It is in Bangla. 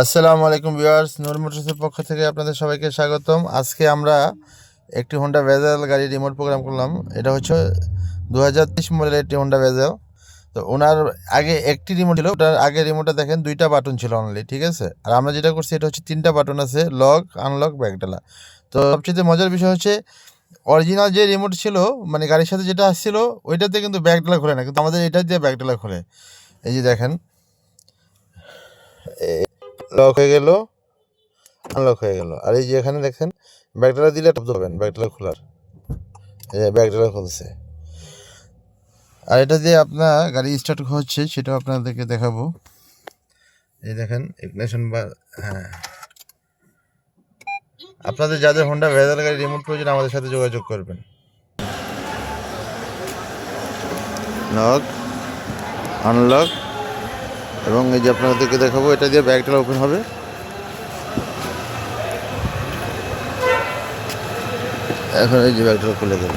আসসালামু আলাইকুম ভিউয়ার্স, নূর মোটরসের পক্ষ থেকে আপনাদের সবাইকে স্বাগতম। আজকে আমরা একটি হোন্ডা ভেজেল গাড়ি রিমোট প্রোগ্রাম করলাম। এটা হচ্ছে 2023 মডেলের একটি হোন্ডা ভেজেল। তো ওনার আগে একটি রিমোট ছিল, ওটার আগে রিমোটটা দেখেন 2টা বাটন ছিল অনলি, ঠিক আছে। আর আমরা যেটা করছি এটা হচ্ছে 3টা বাটন আছে, লক, আনলক, ব্যাকডালা। তো সবচেয়ে মজার বিষয় হচ্ছে অরিজিনাল যে রিমোট ছিল, মানে গাড়ির সাথে যেটা আসছিল ওইটাতে কিন্তু ব্যাকডালা খোলে না, কিন্তু আমাদের এটা দিয়ে ব্যাকডালা খোলে। এই যে দেখেন, লক হয়ে গেল, আনলক হয়ে গেল। আর এই যে এখানে দেখেন ব্যাকডালা দিলে টপ ধরবেন, ব্যাকডালা খোলার, এই যে ব্যাকডালা খুলছে। আর এটা দিয়ে আপনার গাড়ি স্টার্ট হচ্ছে সেটাও আপনাদেরকে দেখাবো। এই দেখেন ইগনিশন বার। হ্যাঁ, আপনাদের যাদের হোন্ডা ভেজাল গাড়ি রিমোট প্রয়োজন আমাদের সাথে যোগাযোগ করবেন। লক, আনলক, এবং এই যে আপনাদেরকে দেখাবো এটা দিয়ে ব্যাকডালা ওপেন হবে। এখন এই যে ব্যাকডালা খুলে গেল।